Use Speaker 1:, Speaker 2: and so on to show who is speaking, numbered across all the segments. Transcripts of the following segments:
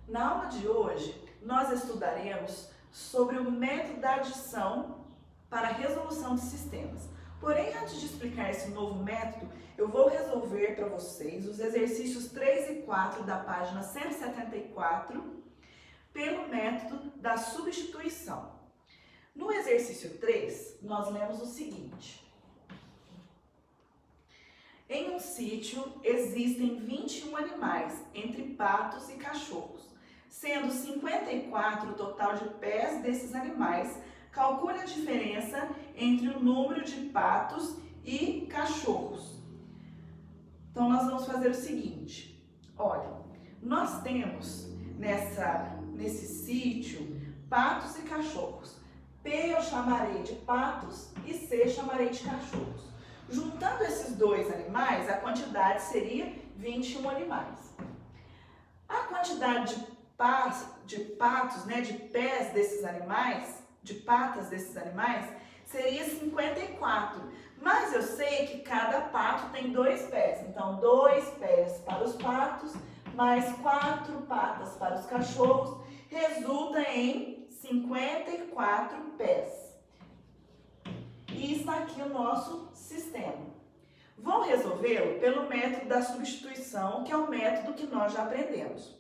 Speaker 1: Na aula de hoje, nós estudaremos sobre o método da adição para a resolução de sistemas. Porém, antes de explicar esse novo método, eu vou resolver para vocês os exercícios 3 e 4 da página 174 pelo método da substituição. No exercício 3, nós lemos o seguinte: em um sítio existem 21 animais, entre patos e cachorros, sendo 54 o total de pés desses animais. Calcule a diferença entre o número de patos e cachorros. Então, nós vamos fazer o seguinte: olha, nós temos nesse sítio patos e cachorros. P eu chamarei de patos e C eu chamarei de cachorros. Juntando esses dois animais, a quantidade seria 21 animais. A quantidade de patos, de pés desses animais, de patas desses animais, seria 54. Mas eu sei que cada pato tem 2 pés. Então, 2 pés para os patos, mais 4 patas para os cachorros, resulta em 54 pés. E está aqui o nosso sistema. Vou resolvê-lo pelo método da substituição, que é o método que nós já aprendemos.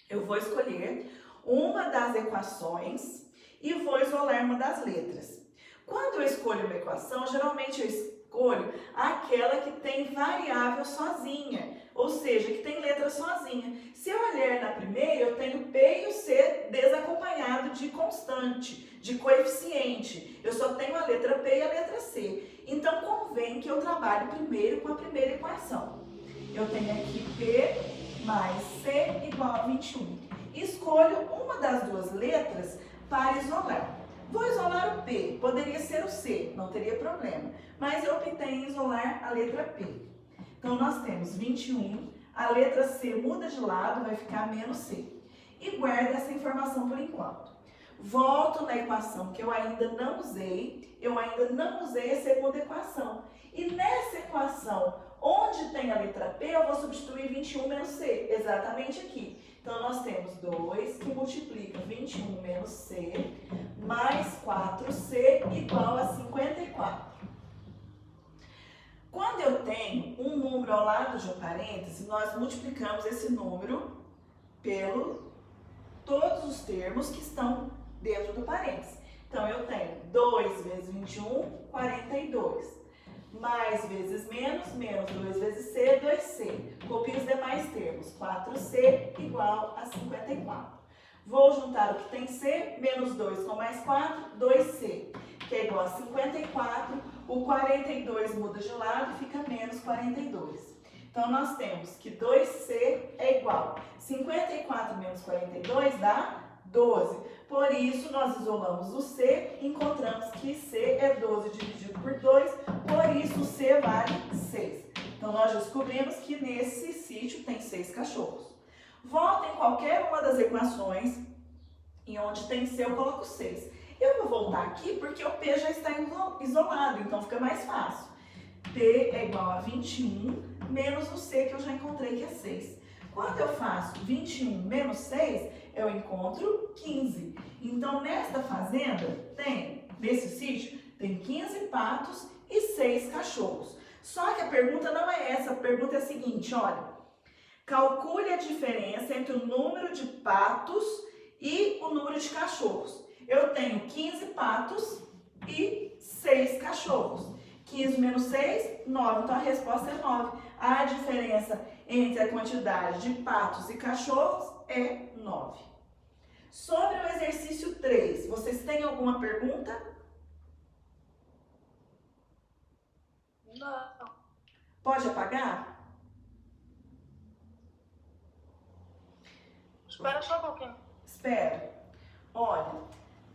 Speaker 1: Eu vou escolher uma das equações e vou isolar uma das letras. Quando eu escolho uma equação, geralmente eu escolho aquela que tem variável sozinha, ou seja, que tem letra sozinha. Se eu olhar na primeira, eu tenho P e o C desacompanhado de constante, de coeficiente. Eu só tenho a letra P e a letra C. Então, convém que eu trabalhe primeiro com a primeira equação. Eu tenho aqui P mais C igual a 21. Escolho uma das duas letras para isolar. Vou isolar o P, poderia ser o C, não teria problema, mas eu optei em isolar a letra P. Então, nós temos 21, a letra C muda de lado, vai ficar menos C. E guardo essa informação por enquanto. Volto na equação que eu ainda não usei a segunda equação. E nessa equação, onde tem a letra P, eu vou substituir 21 menos C, exatamente aqui. Então, nós temos 2 que multiplica 21 menos C, mais 4C igual a 54. Quando eu tenho um número ao lado de um parêntese, nós multiplicamos esse número pelo todos os termos que estão dentro do parêntese. Então, eu tenho 2 vezes 21, 42. Mais vezes menos 2 vezes C, 2C. Copio os demais termos. 4C igual a 54. Vou juntar o que tem C, menos 2 com mais 4, 2C, que é igual a 54. O 42 muda de lado e fica menos 42. Então, nós temos que 2C é igual a 54 menos 42 dá 12. Por isso, nós isolamos o C, encontramos que C é 12 dividido por 2, por isso o C vale 6. Então, nós descobrimos que nesse sítio tem 6 cachorros. Volto em qualquer uma das equações, e onde tem C eu coloco 6. Eu vou voltar aqui porque o P já está isolado, então fica mais fácil. P é igual a 21 menos o C que eu já encontrei que é 6. Quando eu faço 21 menos 6, eu encontro 15. Então, nesta fazenda, nesse sítio, tem 15 patos e 6 cachorros. Só que a pergunta não é essa, a pergunta é a seguinte, olha. Calcule a diferença entre o número de patos e o número de cachorros. Eu tenho 15 patos e 6 cachorros. 15 menos 6, 9. Então, a resposta é 9. A diferença entre a quantidade de patos e cachorros é 9. Sobre o exercício 3, vocês têm alguma pergunta?
Speaker 2: Não.
Speaker 1: Pode apagar?
Speaker 2: Espera só um pouquinho.
Speaker 1: Espera. Olha,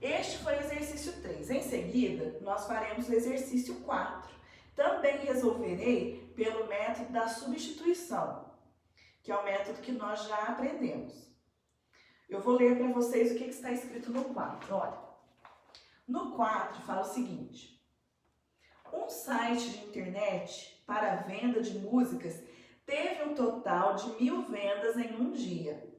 Speaker 1: este foi o exercício 3. Em seguida, nós faremos o exercício 4. Também resolverei pelo método da substituição, que é o método que nós já aprendemos. Eu vou ler para vocês o que está escrito no 4. Olha, no 4 fala o seguinte: um site de internet para a venda de músicas teve um total de 1000 vendas em um dia.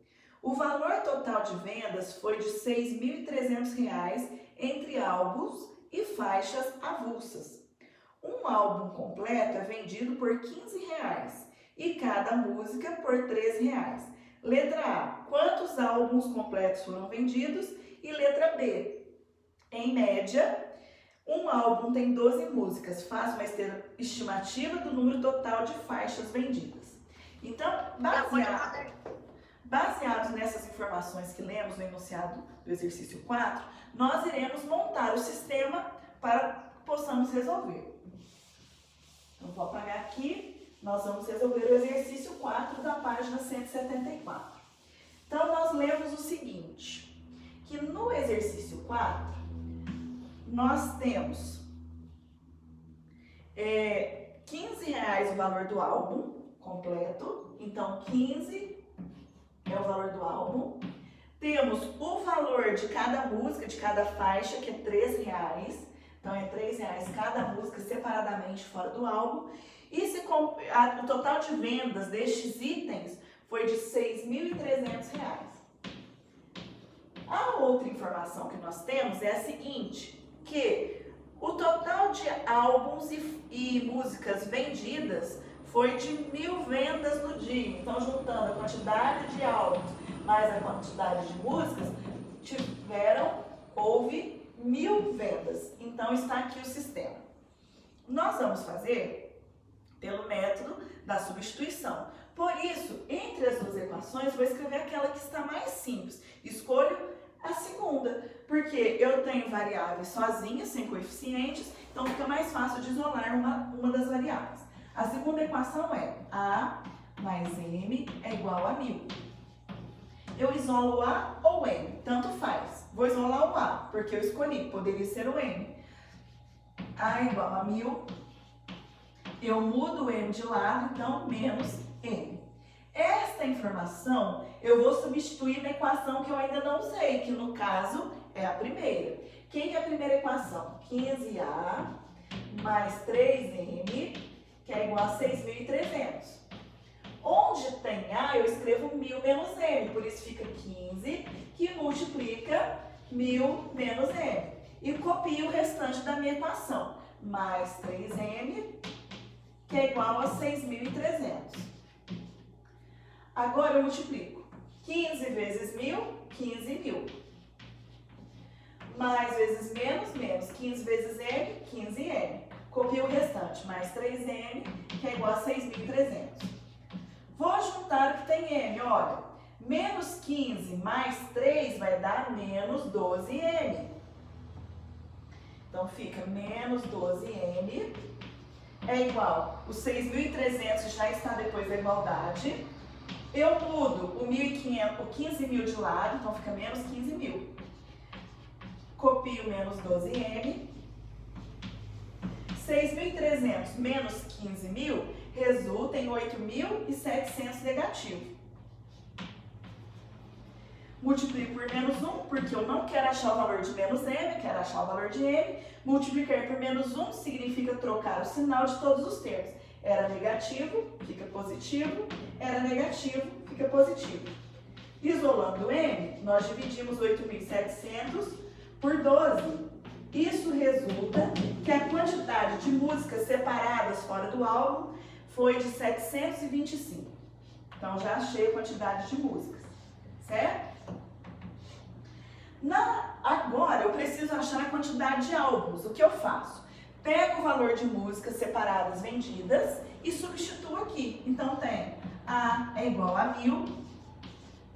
Speaker 1: O valor total de vendas foi de R$ 6.300 entre álbuns e faixas avulsas. Um álbum completo é vendido por R$ 15 e cada música por R$ 3. Letra A, quantos álbuns completos foram vendidos? E letra B, em média, um álbum tem 12 músicas. Faça uma estimativa do número total de faixas vendidas. Então, baseados nessas informações que lemos no enunciado do exercício 4, nós iremos montar o sistema para que possamos resolver. Então, vou apagar aqui, nós vamos resolver o exercício 4 da página 174. Então, nós lemos o seguinte, que no exercício 4, nós temos R$ 15 o valor do álbum completo, então 15 é o valor do álbum. Temos o valor de cada música, de cada faixa, que é R$ 3. Então, é R$ 3 cada música separadamente fora do álbum. E o total de vendas destes itens foi de R$ 6.300. A outra informação que nós temos é a seguinte, que o total de álbuns e músicas vendidas foi de 1.000 vendas no dia. Então, juntando a quantidade de álbuns mais a quantidade de músicas, houve 1.000 vendas. Então, está aqui o sistema. Nós vamos fazer pelo método da substituição. Por isso, entre as duas equações, vou escrever aquela que está mais simples. Escolho a segunda, porque eu tenho variáveis sozinhas, sem coeficientes, então fica mais fácil de isolar uma das variáveis. A segunda equação é A mais M é igual a 1.000. Eu isolo A ou M, tanto faz. Vou isolar o A, porque eu escolhi, poderia ser o M. A é igual a 1.000. Eu mudo o M de lado, então menos M. Esta informação eu vou substituir na equação que eu ainda não sei, que no caso é a primeira. Quem que é a primeira equação? 15A mais 3M, que é igual a 6.300. Onde tem A, eu escrevo 1.000 menos M, por isso fica 15, que multiplica 1.000 menos M. E copio o restante da minha equação, mais 3M, que é igual a 6.300. Agora eu multiplico 15 vezes 1.000, 15.000. Mais vezes menos, menos 15 vezes M, 15M. Copio o restante, mais 3M, que é igual a 6.300. Vou juntar o que tem M, olha. Menos 15 mais 3 vai dar menos 12M. Então fica menos 12M é igual, o 6.300 já está depois da igualdade. Eu mudo o 1.500, o 15.000 de lado, então fica menos 15.000. Copio menos 12M. 6.300 menos 15.000 resulta em 8.700 negativo. Multiplico por menos 1, porque eu não quero achar o valor de menos M, quero achar o valor de M. Multiplicar por menos 1 significa trocar o sinal de todos os termos. Era negativo, fica positivo. Era negativo, fica positivo. Isolando M, nós dividimos 8.700 por 12. Isso resulta que a quantidade de músicas separadas fora do álbum foi de 725. Então, já achei a quantidade de músicas, certo? Agora, eu preciso achar a quantidade de álbuns. O que eu faço? Pego o valor de músicas separadas vendidas e substituo aqui. Então, tem A é igual a 1.000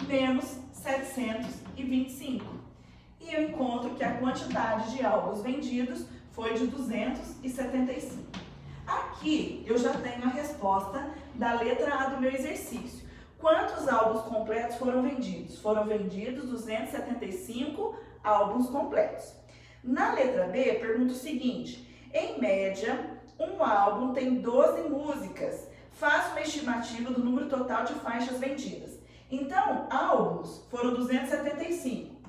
Speaker 1: menos 725. E eu encontro que a quantidade de álbuns vendidos foi de 275. Aqui, eu já tenho a resposta da letra A do meu exercício. Quantos álbuns completos foram vendidos? Foram vendidos 275 álbuns completos. Na letra B, pergunta o seguinte: em média, um álbum tem 12 músicas. Faça uma estimativa do número total de faixas vendidas. Então, álbuns foram 275.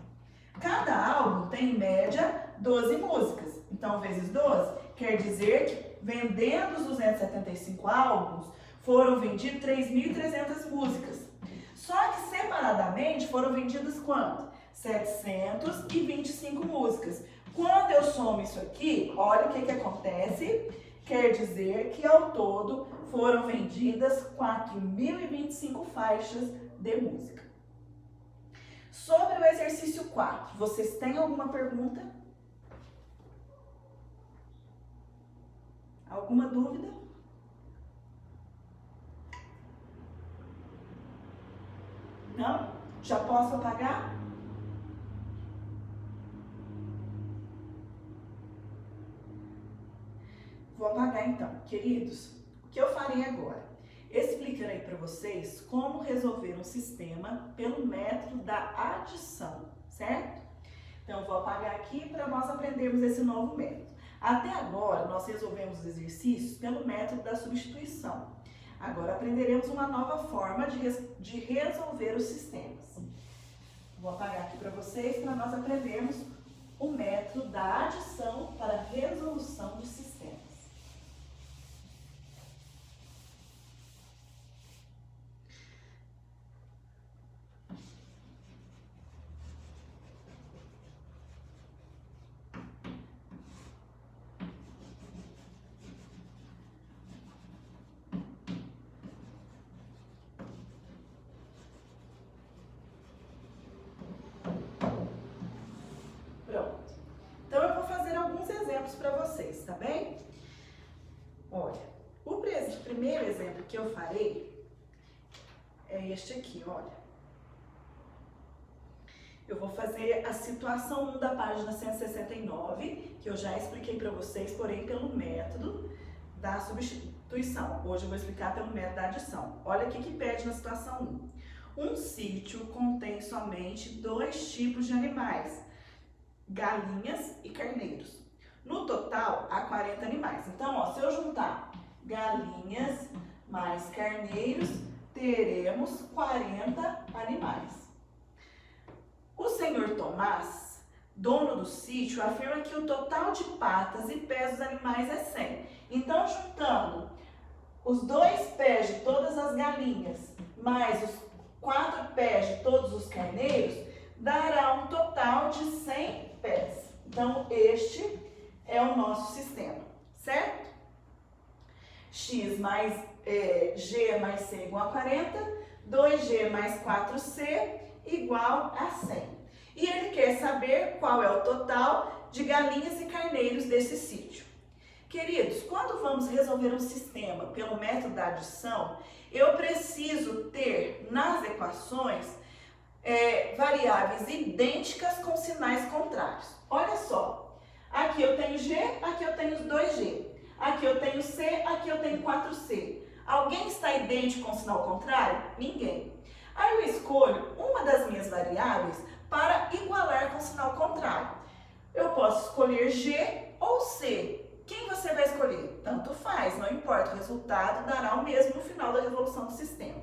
Speaker 1: Cada álbum tem, em média, 12 músicas. Então, vezes 12, quer dizer que, vendendo os 275 álbuns, foram vendidas 3.300 músicas. Só que, separadamente, aproximadamente foram vendidas quanto? 725 músicas. Quando eu somo isso aqui, olha o que acontece. Quer dizer que ao todo foram vendidas 4.025 faixas de música. Sobre o exercício 4, vocês têm alguma pergunta? Alguma dúvida? Não? Já posso apagar? Vou apagar então. Queridos, o que eu farei agora? Explicarei para vocês como resolver um sistema pelo método da adição, certo? Então, eu vou apagar aqui para nós aprendermos esse novo método. Até agora, nós resolvemos os exercícios pelo método da substituição. Agora, aprenderemos uma nova forma de resolver os sistemas. Vou apagar aqui para vocês para nós aprendermos o método da adição para a resolução de sistemas. Para vocês, tá bem? Olha, o primeiro exemplo que eu farei é este aqui, olha. Eu vou fazer a situação 1 da página 169, que eu já expliquei para vocês, porém pelo método da substituição. Hoje eu vou explicar pelo método da adição. Olha o que pede na situação 1. Um sítio contém somente 2 tipos de animais, galinhas e carneiros. No total, há 40 animais. Então, ó, se eu juntar galinhas mais carneiros, teremos 40 animais. O senhor Tomás, dono do sítio, afirma que o total de patas e pés dos animais é 100. Então, juntando os 2 pés de todas as galinhas, mais os 4 pés de todos os carneiros, dará um total de 100 pés. Então, este é o nosso sistema, certo? X mais G mais C igual a 40, 2G mais 4C igual a 100. E ele quer saber qual é o total de galinhas e carneiros desse sítio. Queridos, quando vamos resolver um sistema pelo método da adição, eu preciso ter nas equações variáveis idênticas com sinais contrários. Olha só. Aqui eu tenho G, aqui eu tenho 2G. Aqui eu tenho C, aqui eu tenho 4C. Alguém está idêntico com sinal contrário? Ninguém. Aí eu escolho uma das minhas variáveis para igualar com sinal contrário. Eu posso escolher G ou C. Quem você vai escolher? Tanto faz, não importa, o resultado dará o mesmo no final da resolução do sistema.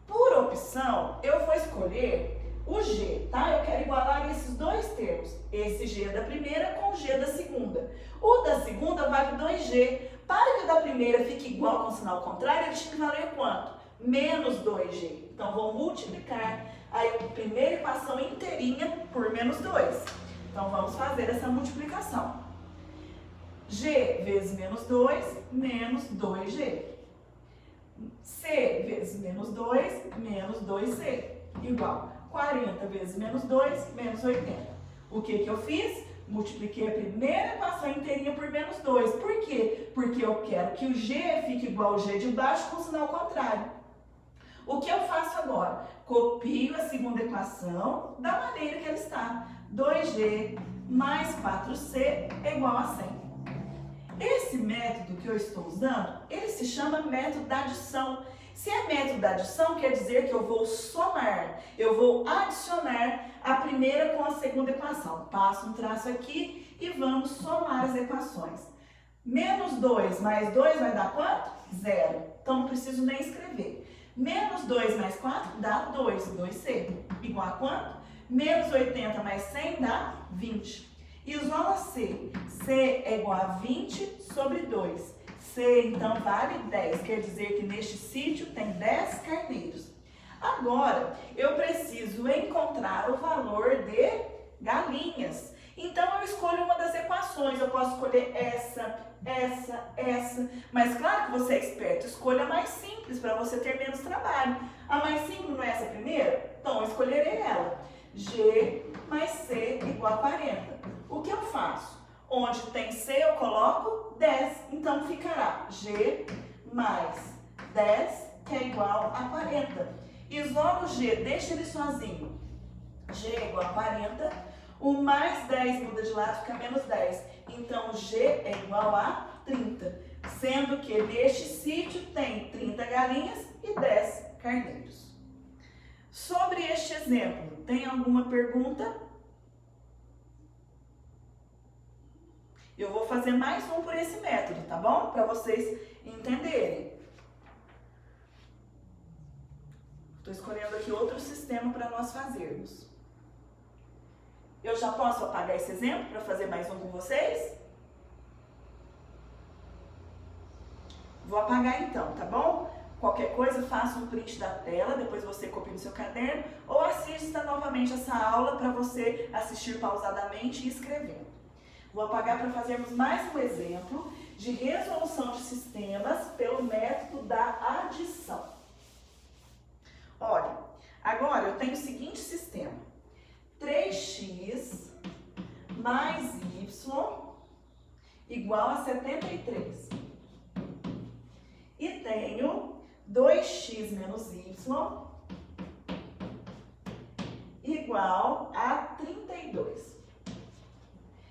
Speaker 1: Por opção, eu vou escolher o G, tá? Eu quero igualar esses 2 termos. Esse G da primeira com o G da segunda. O da segunda vale 2G. Para que o da primeira fique igual com sinal contrário, ele tinha que valer quanto? Menos 2G. Então, vou multiplicar aí a primeira equação inteirinha por menos 2. Então, vamos fazer essa multiplicação. G vezes menos 2, menos 2G. C vezes menos 2, menos 2C, igual 40 vezes menos 2, menos 80. O que eu fiz? Multipliquei a primeira equação inteirinha por menos 2. Por quê? Porque eu quero que o G fique igual ao G de baixo com sinal contrário. O que eu faço agora? Copio a segunda equação da maneira que ela está. 2G mais 4C é igual a 100. Esse método que eu estou usando, ele se chama método da adição. Se é método da adição, quer dizer que eu vou somar, eu vou adicionar a primeira com a segunda equação. Passo um traço aqui e vamos somar as equações. Menos 2 mais 2 vai dar quanto? 0. Então não preciso nem escrever. Menos 2 mais 4 dá 2, 2C. Igual a quanto? Menos 80 mais 100 dá 20. Isola C. C é igual a 20 sobre 2. C, então, vale 10. Quer dizer que neste sítio tem 10 carneiros. Agora, eu preciso encontrar o valor de galinhas. Então, eu escolho uma das equações. Eu posso escolher essa. Mas claro que você é esperto. Escolha a mais simples para você ter menos trabalho. A mais simples não é essa primeira? Então, eu escolherei ela. G mais C igual a 40. O que eu faço? Onde tem C, eu coloco 10. Então, ficará G mais 10, que é igual a 40. Isola o G, deixa ele sozinho. G é igual a 40. O mais 10 muda de lado, fica menos 10. Então, G é igual a 30. Sendo que neste sítio tem 30 galinhas e 10 carneiros. Sobre este exemplo, tem alguma pergunta? Eu vou fazer mais um por esse método, tá bom? Para vocês entenderem. Estou escolhendo aqui outro sistema para nós fazermos. Eu já posso apagar esse exemplo para fazer mais um com vocês? Vou apagar então, tá bom? Qualquer coisa, faça um print da tela, depois você copia no seu caderno ou assista novamente essa aula para você assistir pausadamente e escrevendo. Vou apagar para fazermos mais um exemplo de resolução de sistemas pelo método da adição. Olha, agora eu tenho o seguinte sistema. 3x mais y igual a 73. E tenho 2x menos y igual a 32.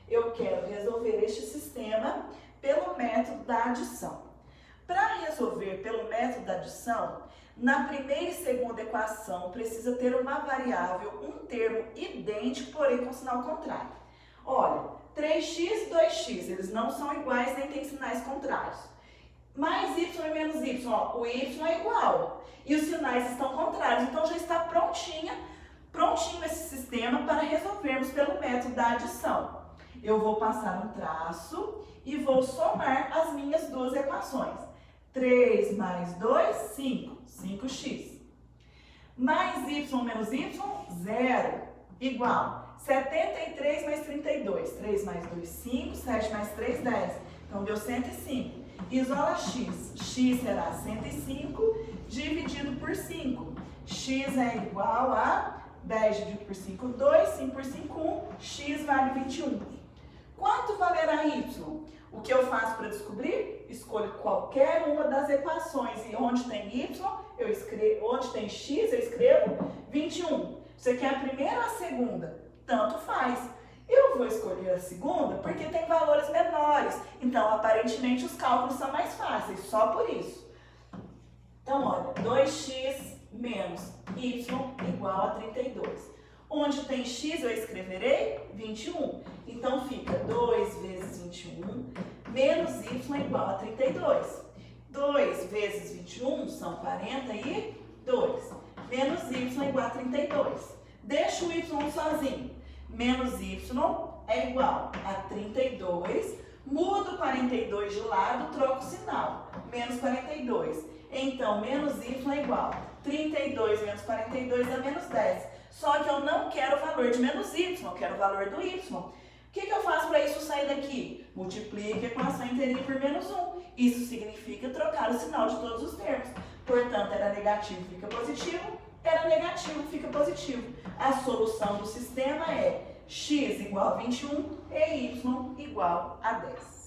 Speaker 1: Eu quero resolver este sistema pelo método da adição. Para resolver pelo método da adição, na primeira e segunda equação precisa ter uma variável, um termo idêntico, porém com sinal contrário. Olha, 3x e 2x, eles não são iguais nem têm sinais contrários. Mais y e menos y, ó, o y é igual e os sinais estão contrários, então já está prontinho esse sistema para resolvermos pelo método da adição. Eu vou passar um traço e vou somar as minhas duas equações. 3 mais 2, 5. 5x. Mais y menos y, 0. Igual. 73 mais 32. 3 mais 2, 5. 7 mais 3, 10. Então, deu 105. Isola x. X será 105 dividido por 5. X é igual a 10 dividido por 5, 2. 5 por 5, 1. X vale 21. Quanto valerá y? O que eu faço para descobrir? Escolho qualquer uma das equações e onde tem y, eu escrevo, onde tem x, eu escrevo 21. Você quer a primeira ou a segunda? Tanto faz. Eu vou escolher a segunda porque tem valores menores. Então, aparentemente, os cálculos são mais fáceis, só por isso. Então, olha, 2x menos y igual a 32. Onde tem x, eu escreverei 21. Então, fica 2 vezes 21 menos y igual a 32. 2 vezes 21 são 42. Menos y igual a 32. Deixa o y sozinho. Menos y é igual a 32. Mudo 42 de lado, troco o sinal. Menos 42. Então, menos y é igual a 32 menos 42 dá menos 10. Só que eu não quero o valor de menos y, eu quero o valor do y. O que eu faço para isso sair daqui? Multiplique a equação inteirinha por menos 1. Isso significa trocar o sinal de todos os termos. Portanto, era negativo, fica positivo. Era negativo, fica positivo. A solução do sistema é x igual a 21 e y igual a 10.